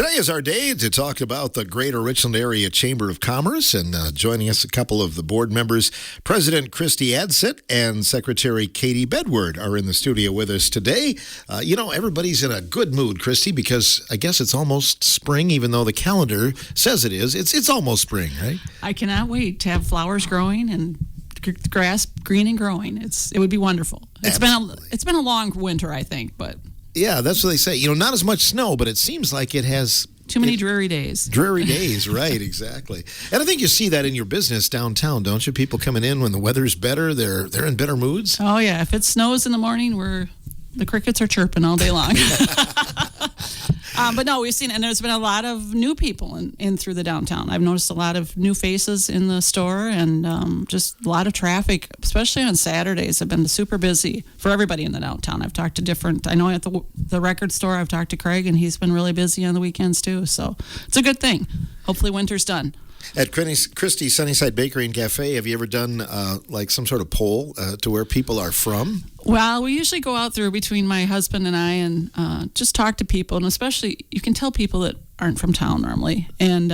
Today is our day to talk about the Greater Richland Area Chamber of Commerce, and joining us a couple of the board members, President Christy Adsit and Secretary Katie Bedward are in the studio with us today. Everybody's in a good mood, Christy, because I guess it's almost spring, even though the calendar says it is. It's almost spring, right? I cannot wait to have flowers growing and grass green and growing. It would be wonderful. It's been a long winter, I think, but yeah, that's what they say. Not as much snow, but it seems like it has too many dreary days. Dreary days, right, exactly. And I think you see that in your business downtown, don't you? People coming in when the weather's better, they're in better moods. Oh yeah, if it snows in the morning, the crickets are chirping all day long. But no, we've seen, and there's been a lot of new people in through the downtown. I've noticed a lot of new faces in the store, and just a lot of traffic, especially on Saturdays. Have been super busy for everybody in the downtown. I've talked to I know at the record store, I've talked to Craig, and he's been really busy on the weekends too. So it's a good thing. Hopefully winter's done. At Christie's Sunnyside Bakery and Cafe, have you ever done like some sort of poll to where people are from? Well, we usually go out there between my husband and I and just talk to people, and especially you can tell people that aren't from town normally, and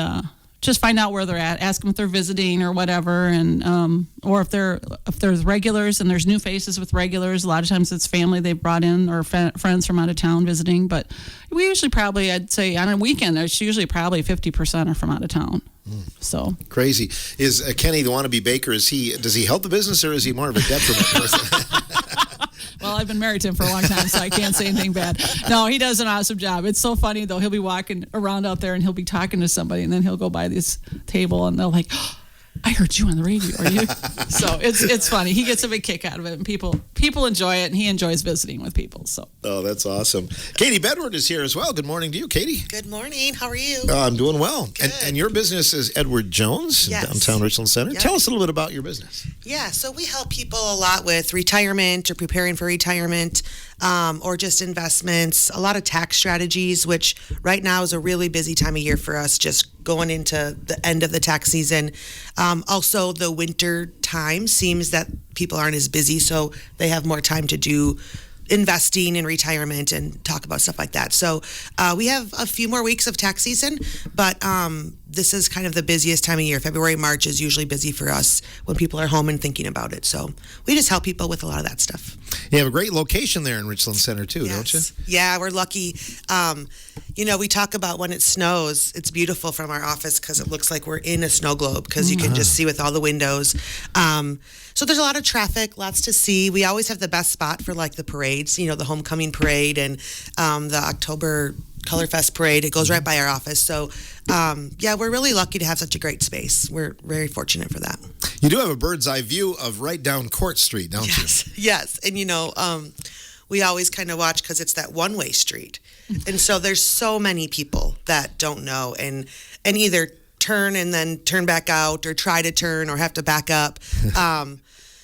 just find out where they're at, ask them if they're visiting or whatever, and or if there's regulars and there's new faces with regulars. A lot of times it's family they've brought in or friends from out of town visiting, but we usually probably, I'd say on a weekend, there's usually probably 50% are from out of town. So crazy. Is Kenny the wannabe baker? Does he help the business, or is he more of a detriment person? Well, I've been married to him for a long time, so I can't say anything bad. No, he does an awesome job. It's so funny, though. He'll be walking around out there, and he'll be talking to somebody, and then he'll go by this table, and they're like, oh, I heard you on the radio. Are you? So it's funny. He gets a big kick out of it, and people enjoy it, and he enjoys visiting with people. So. Oh, that's awesome. Katie Bedward is here as well. Good morning to you, Katie. Good morning. How are you? I'm doing well. And your business is Edward Jones, yes. Downtown Richland Center. Yep. Tell us a little bit about your business. Yeah, so we help people a lot with retirement or preparing for retirement, or just investments, a lot of tax strategies, which right now is a really busy time of year for us, just going into the end of the tax season. Also, the winter time seems that people aren't as busy, so they have more time to do investing in retirement and talk about stuff like that. So we have a few more weeks of tax season, but this is kind of the busiest time of year. February, March is usually busy for us when people are home and thinking about it. So we just help people with a lot of that stuff. You have a great location there in Richland Center too, yes. Don't you? Yeah, we're lucky. We talk about when it snows, it's beautiful from our office because it looks like we're in a snow globe because you can just see with all the windows. So there's a lot of traffic, lots to see. We always have the best spot for like the parades, the homecoming parade and the October Colorfest parade. It goes right by our office. So, we're really lucky to have such a great space. We're very fortunate for that. You do have a bird's eye view of right down Court Street, don't you? Yes. And, we always kind of watch because it's that one-way street. And so there's so many people that don't know and either turn and then turn back out or try to turn or have to back up.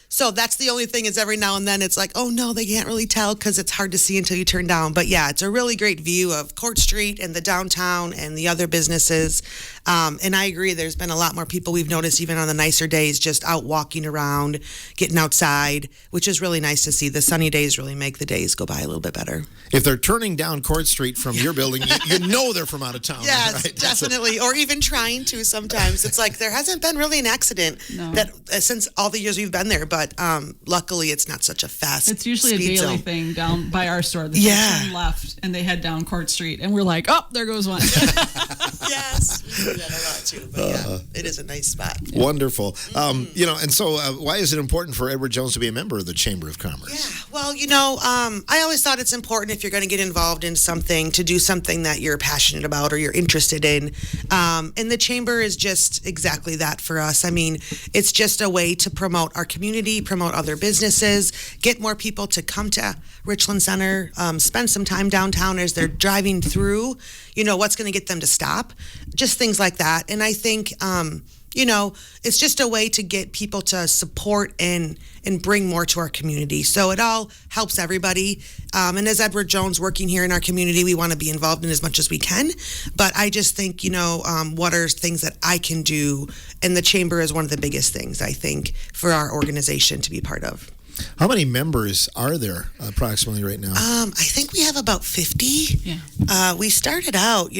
So that's the only thing is every now and then it's like, oh no, they can't really tell because it's hard to see until you turn down. But yeah, it's a really great view of Court Street and the downtown and the other businesses. And I agree, there's been a lot more people we've noticed even on the nicer days just out walking around, getting outside, which is really nice to see. The sunny days really make the days go by a little bit better. If they're turning down Court Street from your building, you know they're from out of town. Yes, right? Definitely. Or even trying to sometimes. It's like there hasn't been really an accident that since all the years we've been there, but luckily it's not such a fast It's usually a daily thing down by our store. They turn left and they head down Court Street, and we're like, oh, there goes one. Yes, we do that a lot too. But it is a nice spot. Wonderful. And so why is it important for Edward Jones to be a member of the Chamber of Commerce? Yeah, well, I always thought it's important if you're going to get involved in something to do something that you're passionate about or you're interested in. And the Chamber is just exactly that for us. I mean, it's just a way to promote our community, promote other businesses, get more people to come to Richland Center, spend some time downtown as they're driving through, what's going to get them to stop, just things like that. And I think, it's just a way to get people to support and bring more to our community. So it all helps everybody. And as Edward Jones working here in our community, we want to be involved in as much as we can. But I just think, what are things that I can do? And the Chamber is one of the biggest things, I think, for our organization to be part of. How many members are there approximately right now? I think we have about 50. Yeah. We started out,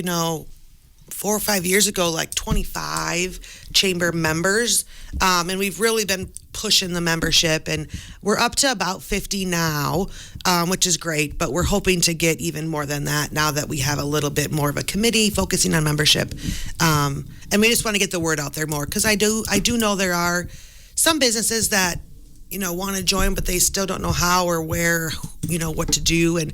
4 or 5 years ago, like 25 chamber members. And we've really been pushing the membership, and we're up to about 50 now, which is great, but we're hoping to get even more than that now that we have a little bit more of a committee focusing on membership. And we just want to get the word out there more, because I do know there are some businesses that want to join, but they still don't know how or where, what to do. And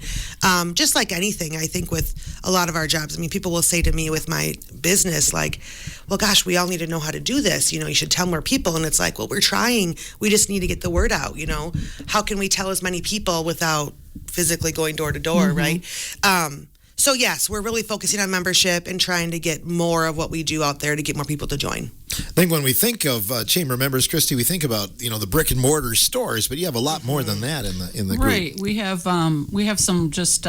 just like anything, I think with a lot of our jobs, people will say to me with my business, like, well, gosh, we all need to know how to do this. You should tell more people. And it's like, well, we're trying. We just need to get the word out. How can we tell as many people without physically going door to door, right? So yes, we're really focusing on membership and trying to get more of what we do out there to get more people to join. I think when we think of chamber members, Christy, we think about the brick and mortar stores, but you have a lot more than that in the group. Right. We have some just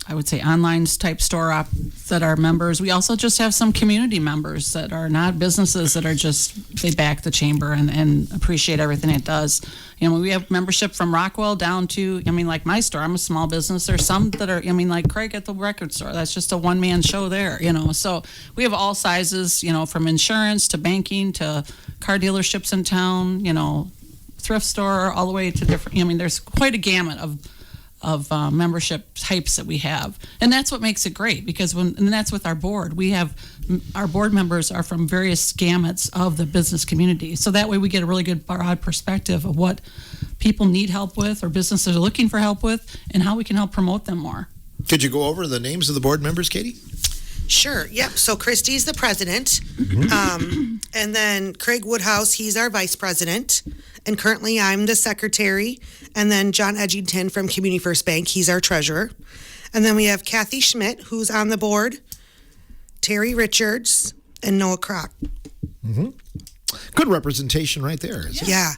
I would say online type store that are members. We also just have some community members that are not businesses that are just, they back the chamber and appreciate everything it does. We have membership from Rockwell down to, like my store, I'm a small business. There's some that are, like Craig at the record store, that's just a one-man show there, So we have all sizes, from insurance to banking to car dealerships in town, thrift store, all the way to different, there's quite a gamut of membership types that we have, and that's what makes it great, because and that's with our board. We have our board members are from various gamuts of the business community, so that way we get a really good broad perspective of what people need help with or businesses are looking for help with, and how we can help promote them more. Could you go over the names of the board members, Katie? Sure. Yep. So Christy's the president, and then Craig Woodhouse, he's our vice president, and currently I'm the secretary. And then John Edgington from Community First Bank, he's our treasurer. And then we have Kathy Schmidt, who's on the board, Terry Richards, and Noah Kroc. Good representation right there. Yeah.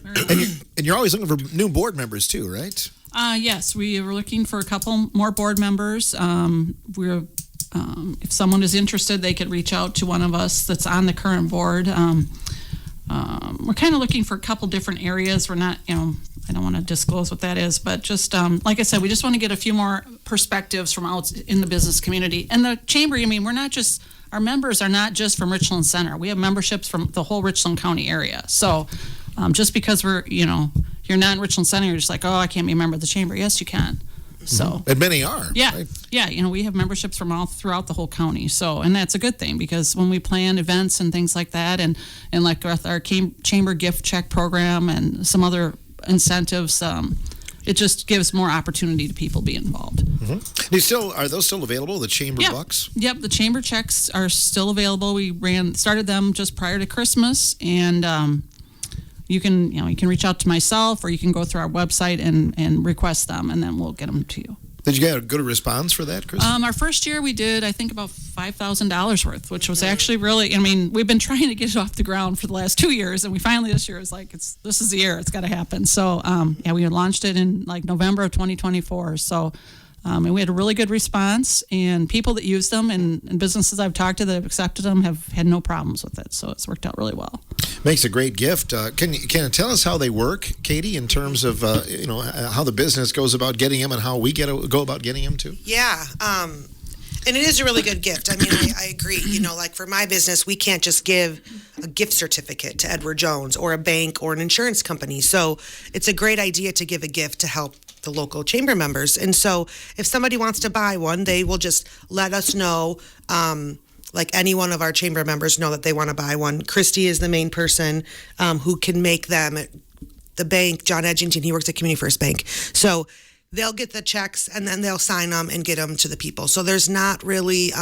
And you're always looking for new board members too, right? Yes, we were looking for a couple more board members. If someone is interested, they could reach out to one of us that's on the current board. We're kind of looking for a couple different areas. We're not, I don't want to disclose what that is, but just like I said, we just want to get a few more perspectives from out in the business community. And the chamber, we're not just, our members are not just from Richland Center. We have memberships from the whole Richland County area. So just because we're, you're not in Richland Center, you're just like, oh, I can't be a member of the chamber. Yes, you can. So, and many are. Yeah, right? yeah. We have memberships from all throughout the whole county. So, and that's a good thing, because when we plan events and things like that, and like with our chamber gift check program and some other incentives, it just gives more opportunity to people be involved. Are those still available? The chamber bucks? Yep, the chamber checks are still available. We started them just prior to Christmas, and you can reach out to myself, or you can go through our website and request them, and then we'll get them to you. Did you get a good response for that, Chris? Our first year we did, I think, about $5,000 worth, which was actually really, we've been trying to get it off the ground for the last 2 years, and we finally this year was like, this is the year, it's got to happen. So, we launched it in like November of 2024. So, and we had a really good response, and people that use them and businesses I've talked to that have accepted them have had no problems with it. So it's worked out really well. Makes a great gift. Can you tell us how they work, Katie, in terms of how the business goes about getting them and how we go about getting them too? Yeah. And it is a really good gift. I agree. Like for my business, we can't just give a gift certificate to Edward Jones or a bank or an insurance company. So it's a great idea to give a gift to help the local chamber members. And so if somebody wants to buy one, they will just let us know. Like any one of our chamber members know that they want to buy one. Christy is the main person who can make them. At the bank, John Edgington, he works at Community First Bank. So they'll get the checks, and then they'll sign them and get them to the people. So there's not really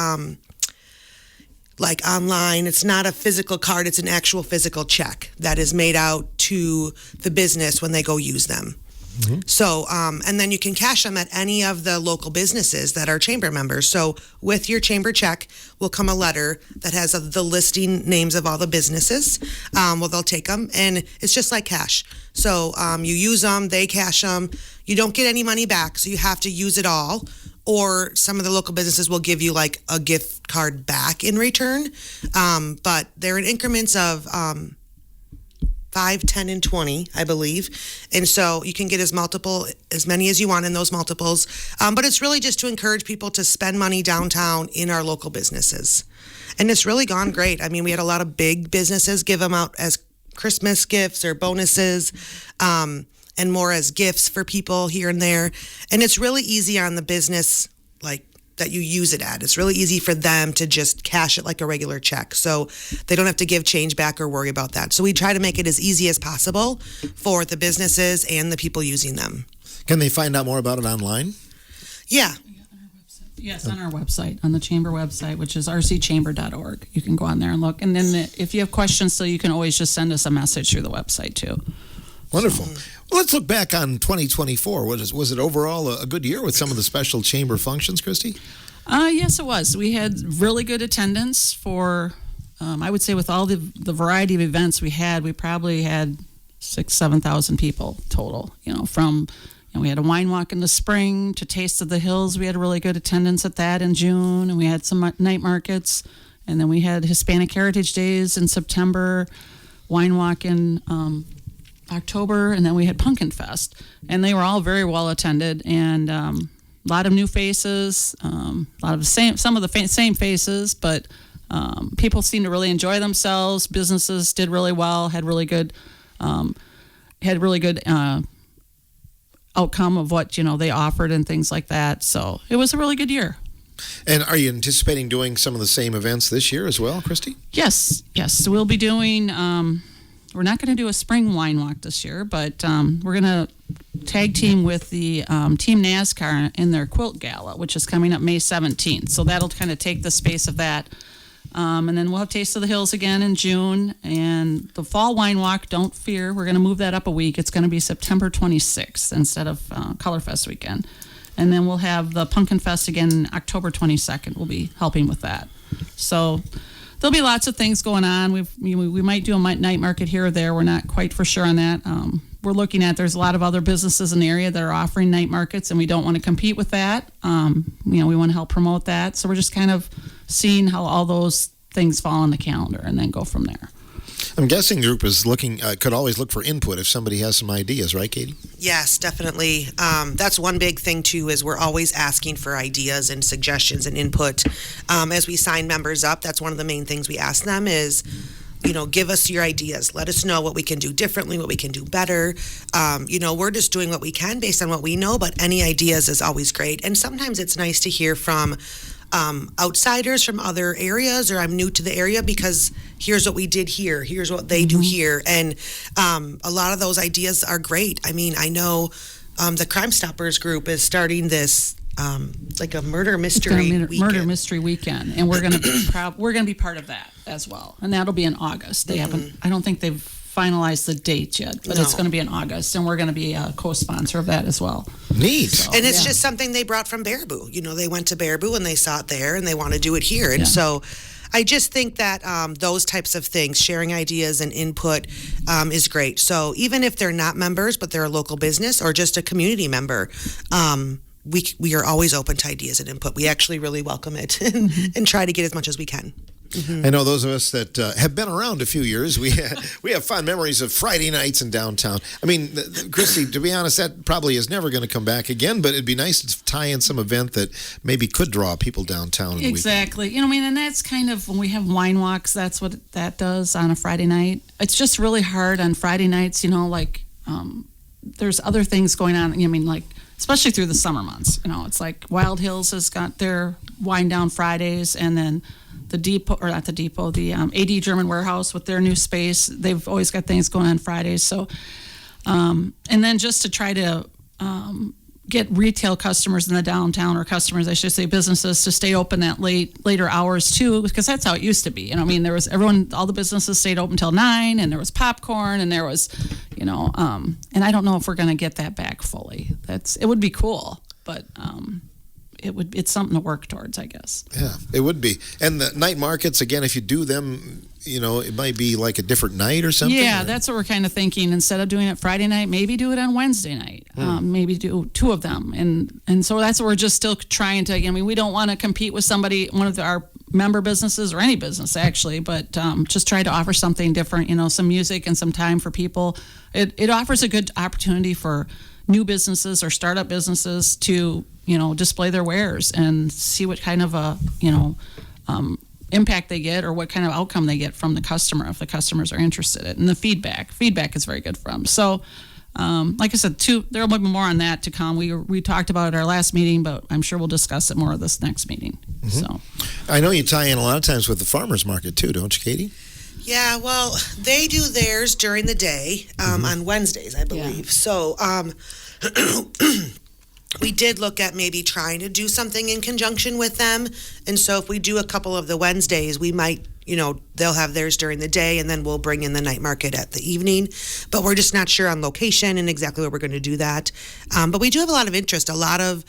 like online. It's not a physical card. It's an actual physical check that is made out to the business when they go use them. So, and then you can cash them at any of the local businesses that are chamber members. So with your chamber check will come a letter that has the listing names of all the businesses. They'll take them, and it's just like cash. So you use them, they cash them. You don't get any money back, so you have to use it all. Or some of the local businesses will give you like a gift card back in return. But they're in increments of 5, 10, and 20, I believe. And so you can get as many as you want in those multiples. But it's really just to encourage people to spend money downtown in our local businesses. And it's really gone great. I mean, we had a lot of big businesses give them out as Christmas gifts or bonuses, and more as gifts for people here and there. And it's really easy on the business, like, that you use it at. It's really easy for them to just cash it like a regular check. So they don't have to give change back or worry about that. So we try to make it as easy as possible for the businesses and the people using them. Can they find out more about it online? Yeah. Yes, on our website, on the chamber website, which is rcchamber.org. You can go on there and look. And then if you have questions, still, you can always just send us a message through the website, too. Wonderful. Well, let's look back on 2024. Was it overall a good year with some of the special chamber functions, Christy? Yes, it was. We had really good attendance for, I would say, with all the variety of events we probably had 6,000-7,000 people total. We had a wine walk in the spring to Taste of the Hills. We had a really good attendance at that in June, and we had some night markets, and then we had Hispanic Heritage Days in September, wine walk in October, and then we had Pumpkin Fest, and they were all very well attended, and a lot of new faces, some of the same faces, but people seemed to really enjoy themselves. Businesses did really well, had really good outcome of what they offered and things like that. So it was a really good year. And are you anticipating doing some of the same events this year as well, Christy? Yes. So we'll be doing. We're not going to do a spring wine walk this year, but we're going to tag team with the Team NASCAR in their quilt gala, which is coming up May 17th. So that'll kind of take the space of that. And then we'll have Taste of the Hills again in June. And the fall wine walk, don't fear, we're going to move that up a week. It's going to be September 26th instead of Color Fest weekend. And then we'll have the Pumpkin Fest again October 22nd. We'll be helping with that. So there'll be lots of things going on. We might do a night market here or there. We're not quite for sure on that. We're looking at, there's a lot of other businesses in the area that are offering night markets, and we don't want to compete with that. We want to help promote that. So we're just kind of seeing how all those things fall on the calendar and then go from there. I'm guessing the group is could always look for input if somebody has some ideas, right, Katie? Yes, definitely. That's one big thing, too, is we're always asking for ideas and suggestions and input. As we sign members up, that's one of the main things we ask them is, give us your ideas. Let us know what we can do differently, what we can do better. We're just doing what we can based on what we know, but any ideas is always great. And sometimes it's nice to hear from outsiders from other areas, or I'm new to the area because here's what we did here, here's what they do here, and a lot of those ideas are great. I mean, I know the Crime Stoppers group is starting this like a murder mystery weekend, and we're gonna be part of that as well, and that'll be in August. They haven't, I don't think they've finalized the date yet, but it's going to be in August, and we're going to be a co-sponsor of that as well. Neat. So, and it's just something they brought from Baraboo. They went to Baraboo and they saw it there, and they want to do it here. And so I just think that those types of things, sharing ideas and input, is great. So even if they're not members, but they're a local business or just a community member, we are always open to ideas and input. We actually really welcome it and try to get as much as we can. Mm-hmm. I know those of us that have been around a few years, we have fond memories of Friday nights in downtown. I mean, Christy, to be honest, that probably is never going to come back again, but it'd be nice to tie in some event that maybe could draw people downtown. Exactly. And that's kind of, when we have wine walks, that's what that does on a Friday night. It's just really hard on Friday nights, there's other things going on. Especially through the summer months. It's like Wild Hills has got their wine down Fridays, and then the AD German Warehouse with their new space, they've always got things going on Fridays. So, and then just to try to get retail customers in the downtown, or customers, I should say, businesses, to stay open that later hours too, because that's how it used to be. There was all the businesses stayed open till 9, and there was popcorn, and there was, and I don't know if we're going to get that back fully. It would be cool, but it's something to work towards, I guess. Yeah, it would be. And the night markets, again, if you do them, it might be like a different night or something. Yeah, that's what we're kind of thinking. Instead of doing it Friday night, maybe do it on Wednesday night. Maybe do 2 of them. And so that's what we're just still trying to, we don't want to compete with somebody, one of our member businesses or any business actually, but just try to offer something different, some music and some time for people. It offers a good opportunity for new businesses or startup businesses to, display their wares and see what kind of a, impact they get or what kind of outcome they get from the customer if the customers are interested in it. And the feedback is very good for them. So, like I said, there will be more on that to come. We talked about it at our last meeting, but I'm sure we'll discuss it more at this next meeting. So, I know you tie in a lot of times with the farmers market too, don't you, Katie? Yeah, well, they do theirs during the day on Wednesdays, I believe. Yeah. So we did look at maybe trying to do something in conjunction with them. And so if we do a couple of the Wednesdays, we might, they'll have theirs during the day and then we'll bring in the night market at the evening. But we're just not sure on location and exactly where we're going to do that. But we do have a lot of interest. A lot of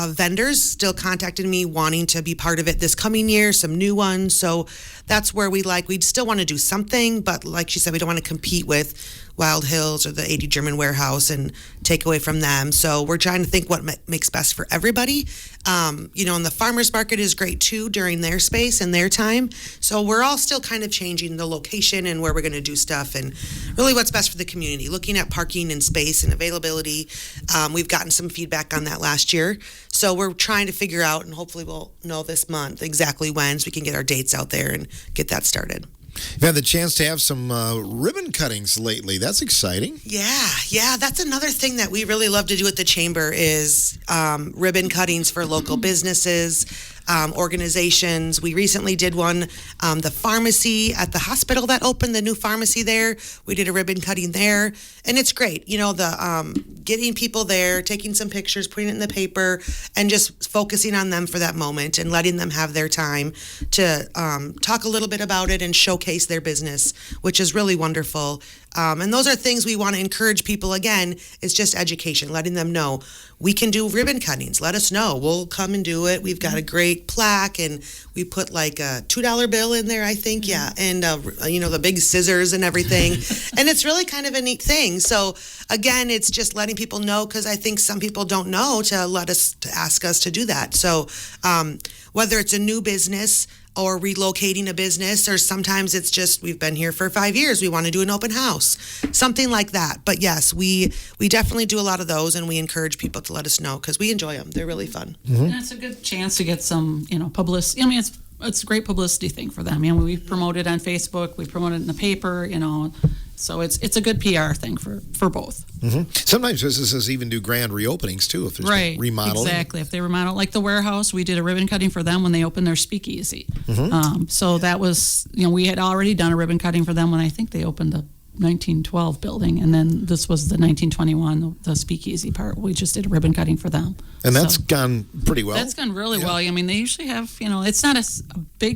vendors still contacted me wanting to be part of it this coming year, some new ones. So that's where we'd still want to do something, but like she said, we don't want to compete with Wild Hills or the 80 German Warehouse and take away from them. So we're trying to think what makes best for everybody. And the farmers market is great too during their space and their time. So we're all still kind of changing the location and where we're going to do stuff and really what's best for the community, looking at parking and space and availability. We've gotten some feedback on that last year. So we're trying to figure out, and hopefully we'll know this month exactly when, so we can get our dates out there and get that started. You've had the chance to have some ribbon cuttings lately. That's exciting. Yeah. That's another thing that we really love to do at the Chamber is ribbon cuttings for local businesses, organizations. We recently did one, the pharmacy at the hospital that opened, the new pharmacy there. We did a ribbon cutting there, and it's great. The getting people there, taking some pictures, putting it in the paper, and just focusing on them for that moment and letting them have their time to talk a little bit about it and showcase their business, which is really wonderful. And those are things we want to encourage people. Again, it's just education, letting them know we can do ribbon cuttings. Let us know. We'll come and do it. We've got a great plaque, and we put like a $2 bill in there, I think. Yeah. And, the big scissors and everything. And it's really kind of a neat thing. So, again, it's just letting people know, because I think some people don't know to ask us to do that. So whether it's a new business or relocating a business, or sometimes it's just we've been here for 5 years, we want to do an open house, something like that. But yes, we definitely do a lot of those, and we encourage people to let us know because we enjoy them. They're really fun. Mm-hmm. And it's a good chance to get some, publicity. It's a great publicity thing for them. We promote it on Facebook, we promote it in the paper, so it's a good PR thing for both. Mm-hmm. Sometimes businesses even do grand reopenings too, if there's remodeling. Exactly. If they remodel, like the warehouse, we did a ribbon cutting for them when they opened their speakeasy. Mm-hmm. So that was, we had already done a ribbon cutting for them when I think they opened the 1912 building, and then this was the 1921, the speakeasy part. We just did a ribbon cutting for them. And that's gone pretty well. That's gone really well. They usually have, it's not a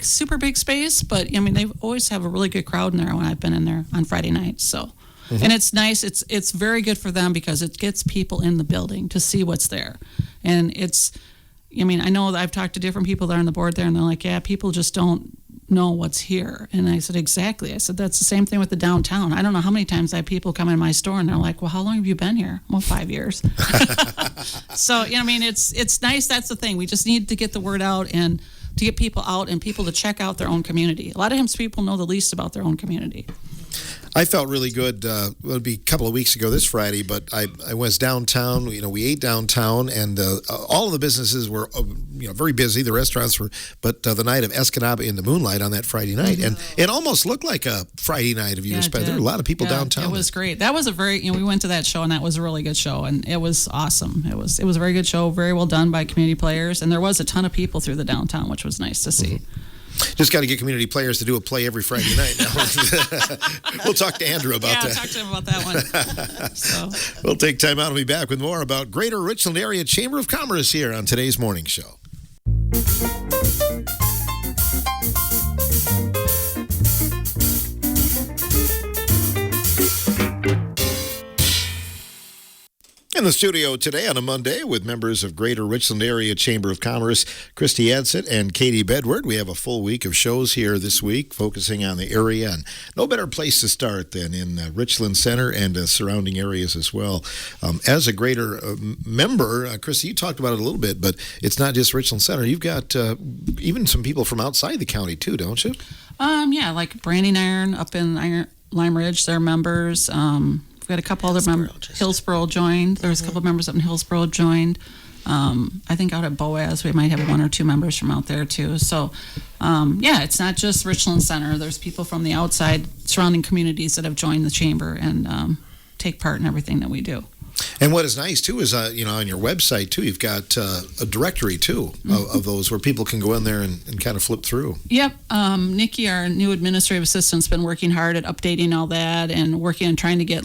super big space, but they always have a really good crowd in there when I've been in there on Friday nights. So, and it's nice. It's very good for them because it gets people in the building to see what's there, and it's. I know that I've talked to different people that are on the board there, and they're like, yeah, people just don't know what's here. And I said, exactly. I said, that's the same thing with the downtown. I don't know how many times I have people come in my store and they're like, well, how long have you been here? Well, 5 years. So, it's nice. That's the thing. We just need to get the word out and to get people out and people to check out their own community. A lot of times people know the least about their own community. I felt really good. It would be a couple of weeks ago this Friday, but I was downtown. We ate downtown, and all of the businesses were very busy. The restaurants were, but the night of Escanaba in the moonlight on that Friday night, and it almost looked like a Friday night of years. But there were a lot of people downtown. It was great. That was a very we went to that show, and that was a really good show, and it was awesome. It was a very good show, very well done by community players, and there was a ton of people through the downtown, which was nice to see. Mm-hmm. Just got to get community players to do a play every Friday night now. We'll talk to Andrew about that. Yeah, talk to him about that one. So. We'll take time out and be back with more about Greater Richland Area Chamber of Commerce here on today's morning show. And In the studio today on a Monday with members of Greater Richland Area Chamber of Commerce, Christy Adsett and Katie Bedward. We have a full week of shows here this week focusing on the area, and no better place to start than in Richland Center and surrounding areas as well. As a Greater member, Christy, you talked about it a little bit, but it's not just Richland Center. You've got even some people from outside the county too, don't you? Yeah, like Branding Iron up in Lime Ridge, they're members. We've got a couple other members. Hillsboro joined. There's a couple of members up in Hillsboro joined. I think out at Boaz, we might have 1 or 2 members from out there too. So, it's not just Richland Center. There's people from the outside surrounding communities that have joined the chamber and take part in everything that we do. And what is nice too is, on your website too, you've got a directory too of those where people can go in there and kind of flip through. Yep. Nikki, our new administrative assistant, has been working hard at updating all that and working on trying to get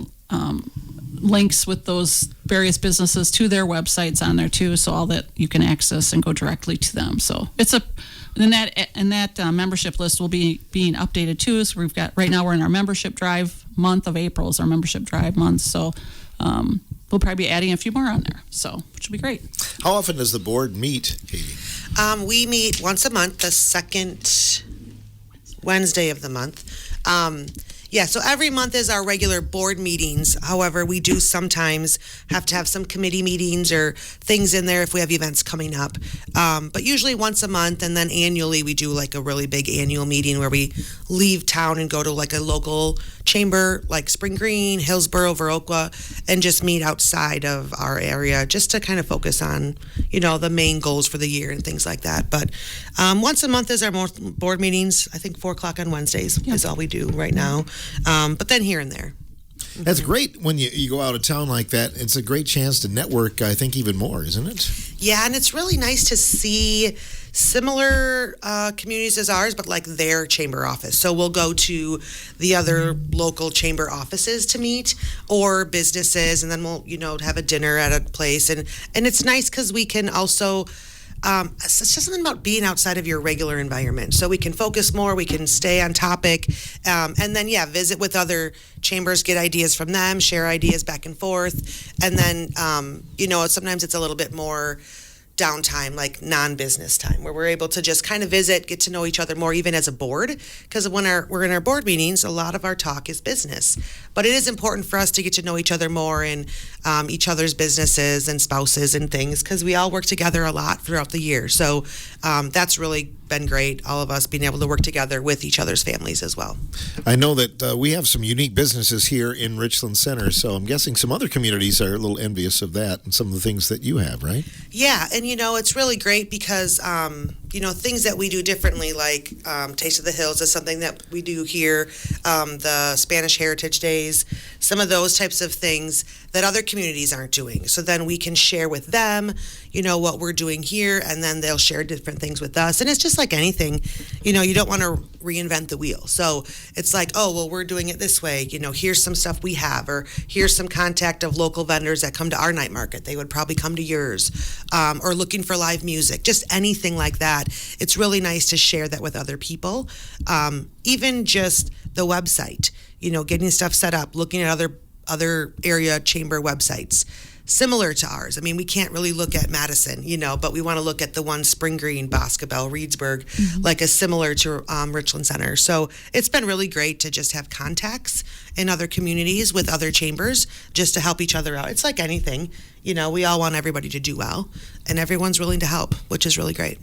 links with those various businesses to their websites on there too, so all that you can access and go directly to them. So it's that membership list will be being updated too. So we've got right now we're in our membership drive month of April is our membership drive month. So we'll probably be adding a few more on there. So which will be great. How often does the board meet, Katie? We meet once a month, the second Wednesday of the month. So every month is our regular board meetings. However, we do sometimes have to have some committee meetings or things in there if we have events coming up. But usually once a month, and then annually we do like a really big annual meeting where we leave town and go to like a local chamber like Spring Green, Hillsboro, Viroqua, and just meet outside of our area just to kind of focus on, the main goals for the year and things like that. But once a month is our board meetings. I think 4 o'clock on Wednesdays is all we do right now. But then here and there. That's great when you go out of town like that. It's a great chance to network, I think, even more, isn't it? Yeah, and it's really nice to see similar communities as ours, but like their chamber office. So we'll go to the other local chamber offices to meet or businesses, and then we'll, have a dinner at a place. And it's nice because we can also... it's just something about being outside of your regular environment. So we can focus more, we can stay on topic, and then, visit with other chambers, get ideas from them, share ideas back and forth. And then, sometimes it's a little bit more downtime, like non-business time, where we're able to just kind of visit, get to know each other more, even as a board. Because when we're in our board meetings, a lot of our talk is business. But it is important for us to get to know each other more and each other's businesses and spouses and things, because we all work together a lot throughout the year. So that's really been great, all of us being able to work together with each other's families as well. I know that we have some unique businesses here in Richland Center, so I'm guessing some other communities are a little envious of that and some of the things that you have, right? Yeah, and it's really great because things that we do differently, like Taste of the Hills is something that we do here, the Spanish Heritage Days, some of those types of things that other communities aren't doing. So then we can share with them, what we're doing here, and then they'll share different things with us. And it's just like anything, you don't want to reinvent the wheel. So it's like, oh, well, we're doing it this way. Here's some stuff we have, or here's some contact of local vendors that come to our night market. They would probably come to yours, or looking for live music, just anything like that. It's really nice to share that with other people. Even just the website, getting stuff set up, looking at other area chamber websites similar to ours. I mean, we can't really look at Madison, but we want to look at the one Spring Green, Boscobel, Reedsburg, like a similar to Richland Center. So it's been really great to just have contacts in other communities with other chambers just to help each other out. It's like anything, we all want everybody to do well, and everyone's willing to help, which is really great.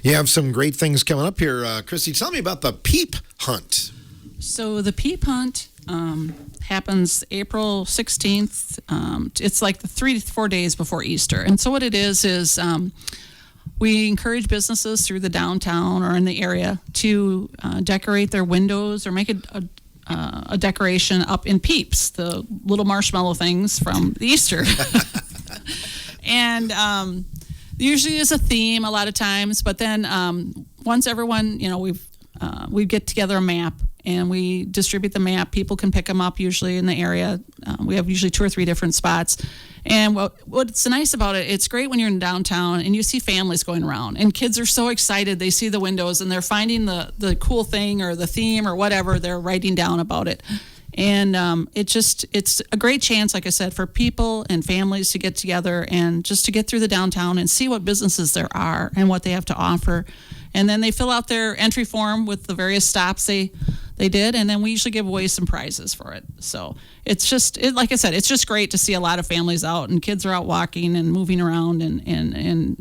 You have some great things coming up here. Christy, tell me about the Peep Hunt. So the Peep Hunt happens April 16th. It's like the 3 to 4 days before Easter. And so what it is we encourage businesses through the downtown or in the area to decorate their windows or make a decoration up in peeps, the little marshmallow things from the Easter. And usually there's a theme a lot of times, but then once everyone, we get together a map and we distribute the map. People can pick them up usually in the area. We have usually 2 or 3 different spots. And what's nice about it, it's great when you're in downtown and you see families going around and kids are so excited. They see the windows and they're finding the cool thing or the theme or whatever. They're writing down about it. And it's a great chance, like I said, for people and families to get together and just to get through the downtown and see what businesses there are and what they have to offer. And then they fill out their entry form with the various stops they did, and then we usually give away some prizes for it. So it's just, like I said, it's just great to see a lot of families out and kids are out walking and moving around, and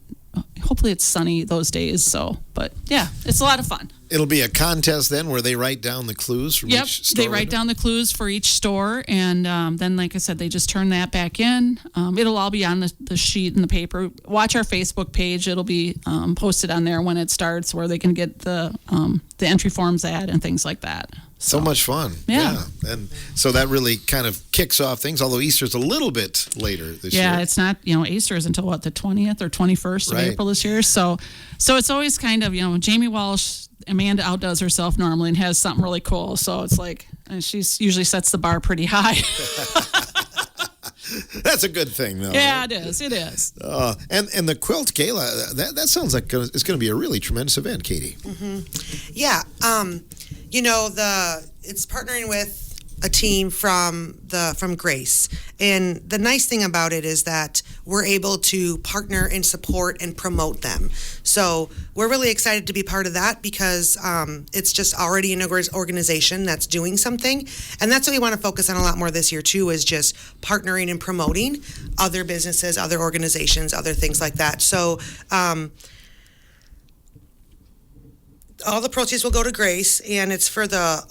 hopefully it's sunny those days. So, but yeah, it's a lot of fun. It'll be a contest then where they write down the clues from each store. They write down the clues for each store, and then, like I said, they just turn that back in. It'll all be on the sheet in the paper. Watch our Facebook page; it'll be posted on there when it starts, where they can get the entry forms at and things like that. So much fun. Yeah. And so that really kind of kicks off things, although Easter's a little bit later this year. Yeah, it's not, Easter is until the 20th or 21st of April this year. So it's always kind of, Jamie Walsh, Amanda outdoes herself normally and has something really cool. So it's like, and she usually sets the bar pretty high. That's a good thing, though. Yeah, right? it is. And the Quilt Gala, that sounds like it's going to be a really tremendous event, Katie. Mm-hmm. Yeah. It's partnering with a team from Grace, and the nice thing about it is that we're able to partner and support and promote them. So we're really excited to be part of that because it's just already an organization that's doing something, and that's what we want to focus on a lot more this year too, is just partnering and promoting other businesses, other organizations, other things like that. So all the proceeds will go to Grace, and it's for the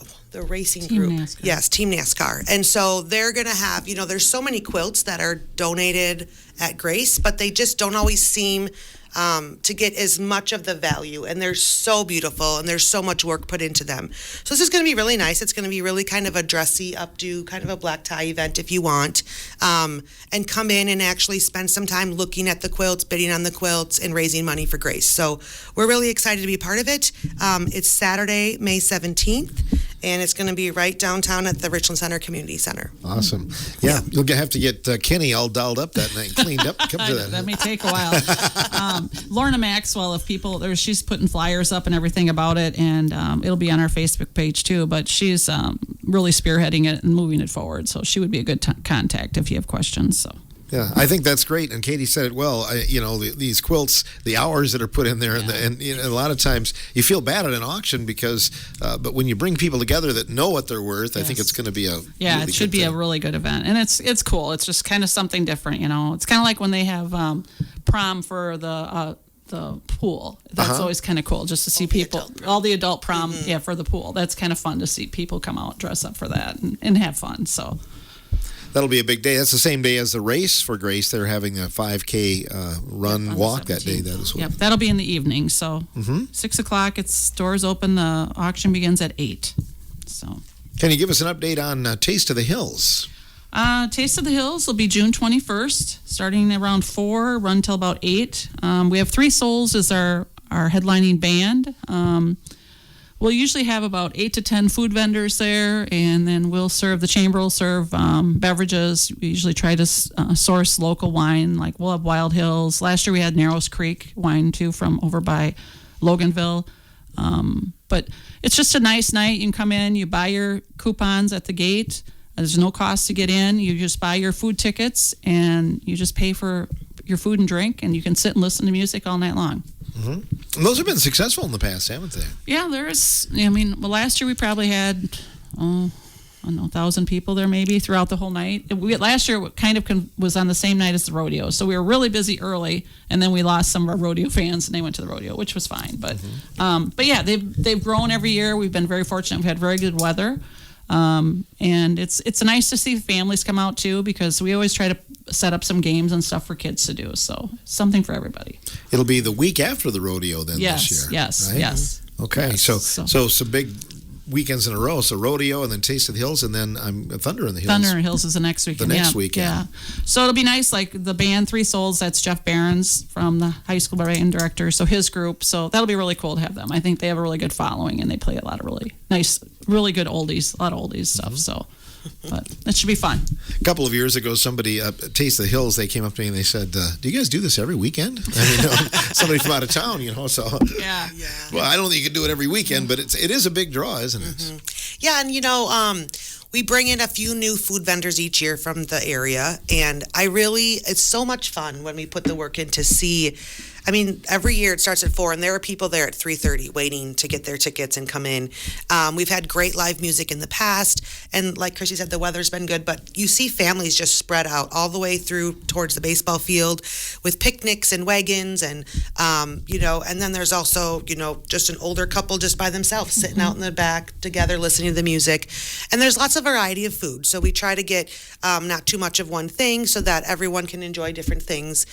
racing Team group. NASCAR. Yes, Team NASCAR. And so they're going to have, there's so many quilts that are donated at Grace, but they just don't always seem to get as much of the value. And they're so beautiful, and there's so much work put into them. So this is going to be really nice. It's going to be really kind of a dressy, updo, kind of a black tie event if you want. And come in and actually spend some time looking at the quilts, bidding on the quilts, and raising money for Grace. So we're really excited to be part of it. It's Saturday, May 17th. And it's going to be right downtown at the Richland Center Community Center. Awesome. Yeah, you'll have to get Kenny all dolled up that night, cleaned up. Come to that. That may take a while. Lorna Maxwell, if people, she's putting flyers up and everything about it, and it'll be on our Facebook page too. But she's really spearheading it and moving it forward. So she would be a good contact if you have questions. So. Yeah, I think that's great, and Katie said it well. These quilts, the hours that are put in there, and a lot of times you feel bad at an auction because, but when you bring people together that know what they're worth, I think it's going to be a really it should be a really good event, and it's cool. It's just kind of something different, It's kind of like when they have prom for the pool. That's always kind of cool, just to see people, all the adult prom, for the pool. That's kind of fun to see people come out, dress up for that, and have fun. So. That'll be a big day. That's the same day as the race for Grace. They're having a 5K walk that day. That as well. Yep, that'll be in the evening. So 6 o'clock, it's doors open. The auction begins at 8. So. Can you give us an update on Taste of the Hills? Taste of the Hills will be June 21st, starting around 4, run till about 8. We have Three Souls as our headlining band. We'll usually have about 8 to 10 food vendors there, and then the chamber will serve beverages. We usually try to source local wine, like we'll have Wild Hills. Last year we had Narrows Creek wine too from over by Loganville. But it's just a nice night. You can come in, you buy your coupons at the gate. There's no cost to get in. You just buy your food tickets, and you just pay for your food and drink, and you can sit and listen to music all night long. Mm-hmm. And those have been successful in the past, haven't they? Yeah, last year we probably had, 1,000 people there maybe throughout the whole night. Last year kind of was on the same night as the rodeo, so we were really busy early, and then we lost some of our rodeo fans, and they went to the rodeo, which was fine. But but yeah, they've grown every year. We've been very fortunate. We've had very good weather. And it's nice to see families come out too, because we always try to set up some games and stuff for kids to do. So something for everybody. It'll be the week after the rodeo then this year. Yes. Right? Yes. Okay. Yes. So some big weekends in a row. So rodeo, and then Taste of the Hills, and then Thunder in the Hills. Thunder in the Hills is the next weekend. The next weekend. Yeah. So it'll be nice, like the band Three Souls, that's Jeff Behrens from the high school band director, so his group. So that'll be really cool to have them. I think they have a really good following, and they play a lot of really nice, really good oldies, a lot of oldies stuff. So but that should be fun. A couple of years ago, somebody Taste of the Hills, they came up to me and they said, do you guys do this every weekend? Somebody from out of town, so. Yeah. Well, I don't think you can do it every weekend, but it is a big draw, isn't it? Yeah, and we bring in a few new food vendors each year from the area, and it's so much fun when we put the work in to see. I mean, every year it starts at 4, and there are people there at 3:30 waiting to get their tickets and come in. We've had great live music in the past, and like Chrissy said, the weather's been good, but you see families just spread out all the way through towards the baseball field with picnics and wagons, and, and then there's also, just an older couple just by themselves sitting out in the back together listening to the music. And there's lots of variety of food, so we try to get not too much of one thing so that everyone can enjoy different things.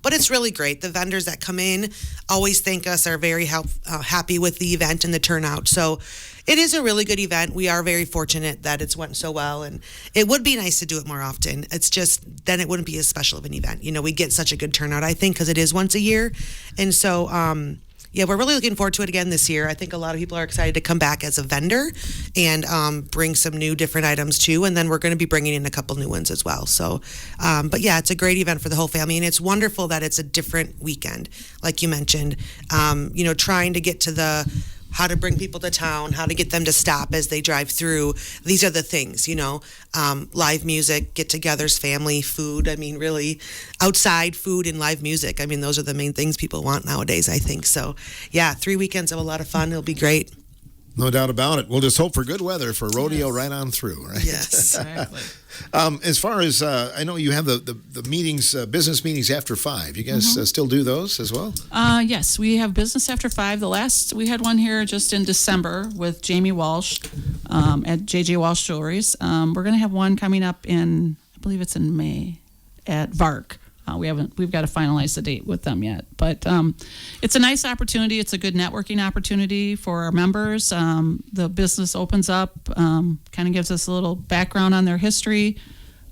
But it's really great. The vendors that come in always thank us, are very happy with the event and the turnout. So it is a really good event. We are very fortunate that it's went so well, and it would be nice to do it more often. It's just then it wouldn't be as special of an event. We get such a good turnout, I think, because it is once a year. And so, we're really looking forward to it again this year. I think a lot of people are excited to come back as a vendor and bring some new different items too. And then we're going to be bringing in a couple new ones as well. So, it's a great event for the whole family. And it's wonderful that it's a different weekend, like you mentioned, trying to get to how to bring people to town, how to get them to stop as they drive through. These are the things, live music, get-togethers, family, food. I mean, really, outside food and live music. I mean, those are the main things people want nowadays, I think. So, 3 weekends of a lot of fun. It'll be great. No doubt about it. We'll just hope for good weather for rodeo right on through, right? Yes. Exactly. As far as, I know you have the meetings, business meetings after 5. You guys still do those as well? Yes, we have business after 5. We had one here just in December with Jamie Walsh at JJ Walsh Jewelries. We're going to have one coming up I believe it's in May at VARC. We've got to finalize the date with them yet, but it's a nice opportunity. It's a good networking opportunity for our members. The business opens up, kind of gives us a little background on their history,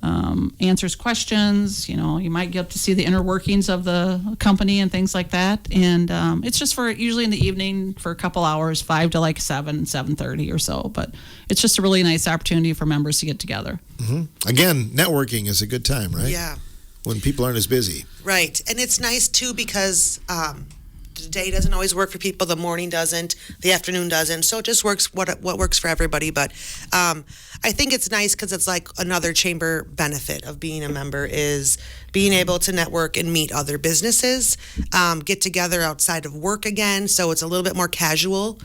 answers questions. You might get to see the inner workings of the company and things like that. And it's just for usually in the evening for a couple hours, 5 to like 7:30 or so. But it's just a really nice opportunity for members to get together. Mm-hmm. Again, networking is a good time, right? Yeah. When people aren't as busy. Right. And it's nice, too, because the day doesn't always work for people. The morning doesn't. The afternoon doesn't. So it just works what works for everybody. But I think it's nice because it's like another chamber benefit of being a member is being able to network and meet other businesses, get together outside of work again. So it's a little bit more casual,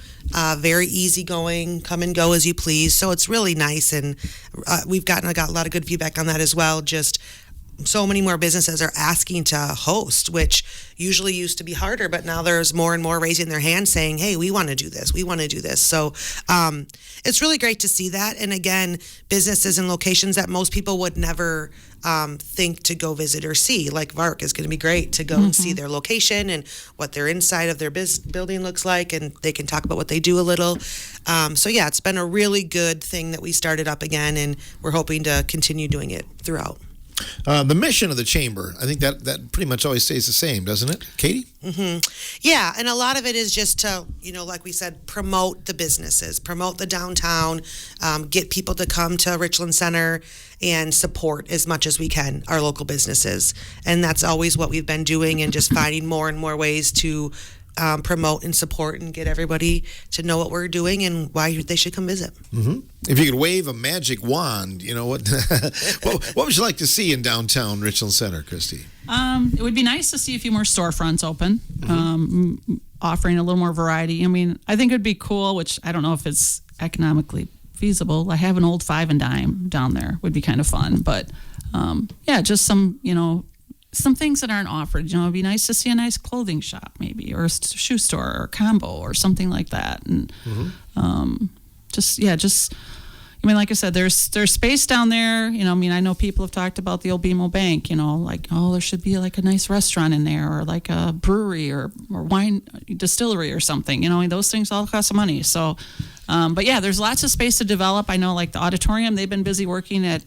very easygoing, come and go as you please. So it's really nice. And I got a lot of good feedback on that as well. Just so many more businesses are asking to host, which usually used to be harder, but now there's more and more raising their hand saying, hey, we want to do this. We want to do this. So it's really great to see that. And again, businesses and locations that most people would never think to go visit or see, like VARC is going to be great to go and see their location and what their inside of their building looks like, and they can talk about what they do a little. It's been a really good thing that we started up again, and we're hoping to continue doing it throughout. The mission of the chamber, I think that pretty much always stays the same, doesn't it, Katie? Mm-hmm. Yeah, and a lot of it is just to, like we said, promote the businesses, promote the downtown, get people to come to Richland Center and support as much as we can our local businesses. And that's always what we've been doing, and just finding more and more ways to promote and support and get everybody to know what we're doing and why they should come visit. Mm-hmm. If you could wave a magic wand, what what would you like to see in downtown Richland Center, Christy? It would be nice to see a few more storefronts open, offering a little more variety. I mean, I think it would be cool, which I don't know if it's economically feasible. I have an old 5 and dime down there. Would be kind of fun, but just some things that aren't offered. It'd be nice to see a nice clothing shop maybe, or a shoe store or combo or something like that. And like I said, there's space down there. I know people have talked about the old BMO Bank, there should be like a nice restaurant in there, or like a brewery or wine distillery or something. Those things all cost money. So, there's lots of space to develop. I know, like the auditorium, they've been busy working at,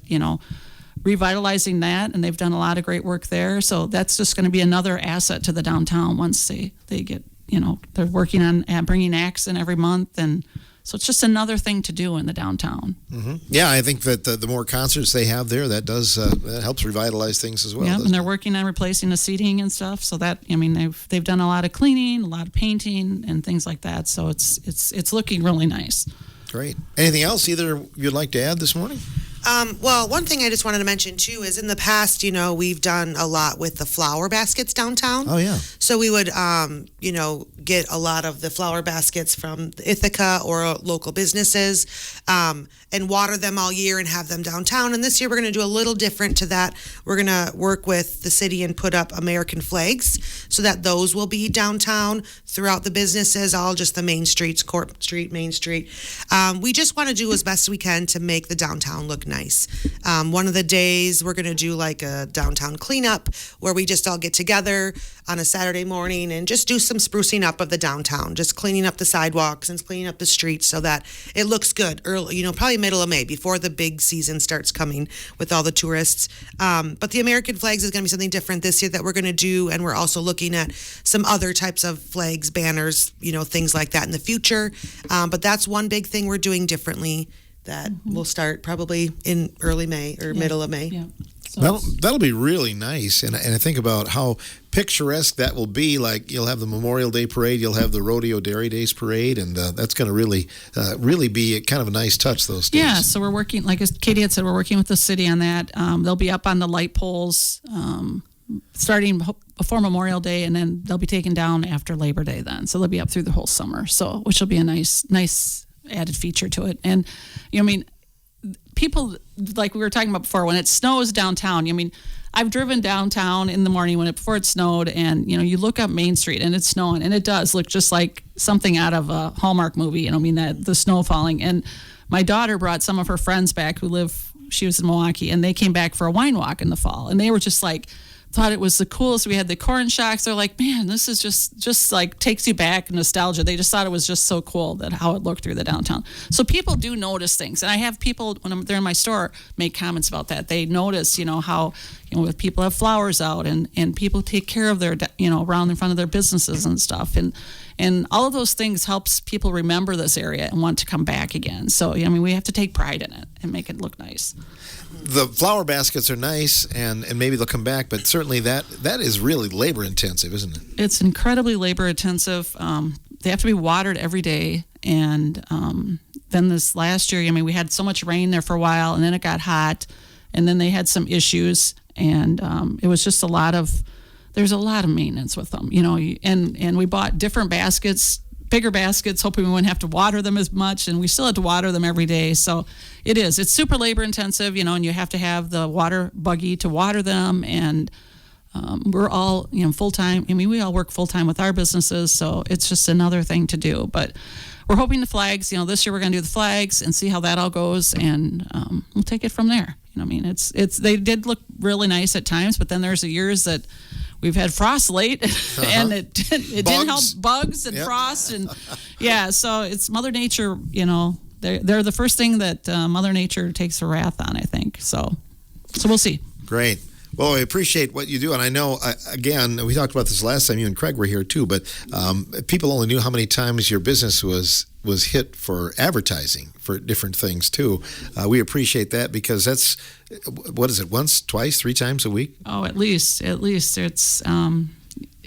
revitalizing that, and they've done a lot of great work there. So that's just going to be another asset to the downtown once they get, they're working on bringing acts in every month. And so it's just another thing to do in the downtown. Mm-hmm. Yeah, I think that the more concerts they have there, that does that helps revitalize things as well. Yeah, and they're working on replacing the seating and stuff. So that, they've done a lot of cleaning, a lot of painting, and things like that. So it's looking really nice. Great. Anything else either you'd like to add this morning? Well, one thing I just wanted to mention too is in the past, we've done a lot with the flower baskets downtown. Oh, yeah. So we would, get a lot of the flower baskets from Ithaca or local businesses and water them all year and have them downtown. And this year we're going to do a little different to that. We're going to work with the city and put up American flags so that those will be downtown throughout the businesses, all just the main streets, Corp Street, Main Street. We just want to do as best we can to make the downtown look nice. One of the days we're going to do like a downtown cleanup where we just all get together on a Saturday morning and just do some sprucing up of the downtown, just cleaning up the sidewalks and cleaning up the streets so that it looks good early, probably middle of May before the big season starts coming with all the tourists. But the American flags is going to be something different this year that we're going to do. And we're also looking at some other types of flags, banners, things like that in the future. But that's one big thing we're doing differently that will start probably in early May or middle of May. Yeah. So That'll be really nice. And I think about how picturesque that will be. Like you'll have the Memorial Day parade, you'll have the Rodeo Dairy Days parade, and that's going to really be kind of a nice touch those days. Yeah, so we're working, like as Katie had said, we're working with the city on that. They'll be up on the light poles starting before Memorial Day, and then they'll be taken down after Labor Day then. So they'll be up through the whole summer, which will be a nice added feature to it. And, people, like we were talking about before, when it snows downtown, I've driven downtown in the morning before it snowed, and you look up Main Street and it's snowing, and it does look just like something out of a Hallmark movie. That the snow falling. And my daughter brought some of her friends back she was in Milwaukee, and they came back for a wine walk in the fall, and they were just like, thought it was the coolest. We had the corn shocks. They're like, man, this is just like takes you back, nostalgia. They just thought it was just so cool that how it looked through the downtown. So people do notice things, and I have people when they're in my store make comments about that. They notice, how if people have flowers out and people take care of their around in front of their businesses and stuff, and all of those things helps people remember this area and want to come back again. So we have to take pride in it and make it look nice. The flower baskets are nice, and maybe they'll come back, but certainly that is really labor intensive, isn't it? It's incredibly labor intensive. They have to be watered every day, and then this last year, we had so much rain there for a while, and then it got hot, and then they had some issues, and it was just there's a lot of maintenance with them, and we bought different baskets, bigger baskets, hoping we wouldn't have to water them as much, and we still had to water them every day. So it's super labor intensive, and you have to have the water buggy to water them, and we're all full time. We all work full time with our businesses, so it's just another thing to do. But we're hoping the flags, this year we're going to do the flags and see how that all goes, and we'll take it from there. They did look really nice at times, but then there's the years that we've had frost late, and it didn't help bugs and frost, and so it's Mother Nature. They're the first thing that Mother Nature takes her wrath on, I think. So we'll see. Great. Well, I appreciate what you do, and I know, again, we talked about this last time. You and Craig were here too, but people only knew how many times your business was hit for advertising for different things too. We appreciate that because that's, what is it, once, twice, 3 times a week? Oh, at least it's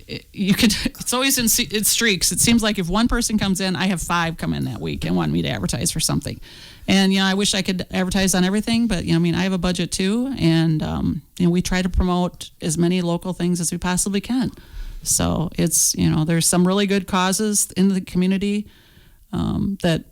it's always in streaks. It seems like if one person comes in, I have 5 come in that week and want me to advertise for something. And I wish I could advertise on everything, but I have a budget too, and we try to promote as many local things as we possibly can. So it's there's some really good causes in the community that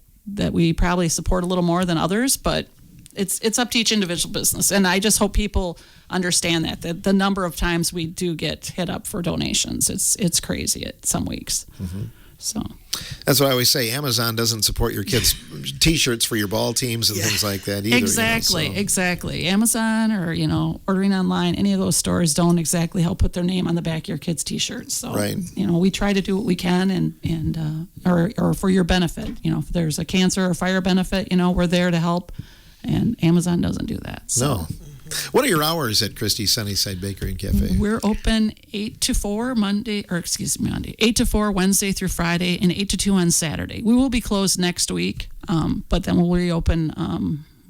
we probably support a little more than others, but it's up to each individual business. And I just hope people understand that the number of times we do get hit up for donations, it's crazy at some weeks. Mm-hmm. So that's what I always say. Amazon doesn't support your kids' T-shirts for your ball teams and things like that either. Exactly. Amazon or ordering online, any of those stores don't exactly help put their name on the back of your kids' T-shirts. So right. We try to do what we can and or for your benefit. If there's a cancer or fire benefit, we're there to help. And Amazon doesn't do that. So. No. What are your hours at Christie's Sunnyside Bakery and Cafe? We're open 8 to 4 Monday, 8 to 4 Wednesday through Friday, and 8 to 2 on Saturday. We will be closed next week, but then we'll reopen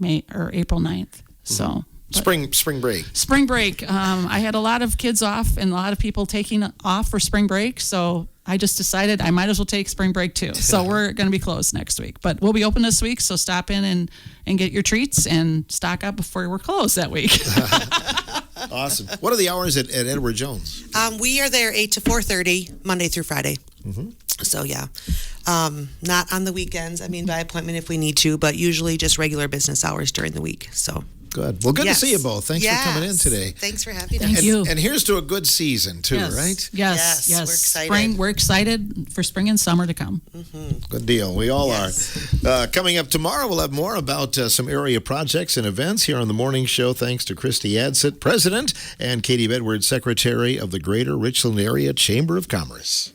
April 9th. So Spring break. Spring break. I had a lot of kids off and a lot of people taking off for spring break. So I just decided I might as well take spring break too. So we're going to be closed next week. But we'll be open this week. So stop in and get your treats and stock up before we're closed that week. Awesome. What are the hours at Edward Jones? We are there 8 to 4:30, Monday through Friday. Mm-hmm. So, yeah. Not on the weekends. I mean, by appointment if we need to, but usually just regular business hours during the week. So. Good. Well, good to see you both. Thanks for coming in today. Thanks for having us. Thank you. And here's to a good season, too, right? Yes. We're excited. Spring, we're excited for spring and summer to come. Mm-hmm. Good deal. We all are. Coming up tomorrow, we'll have more about some area projects and events here on the morning show. Thanks to Christy Adsit, President, and Katie Bedward, Secretary of the Greater Richland Area Chamber of Commerce.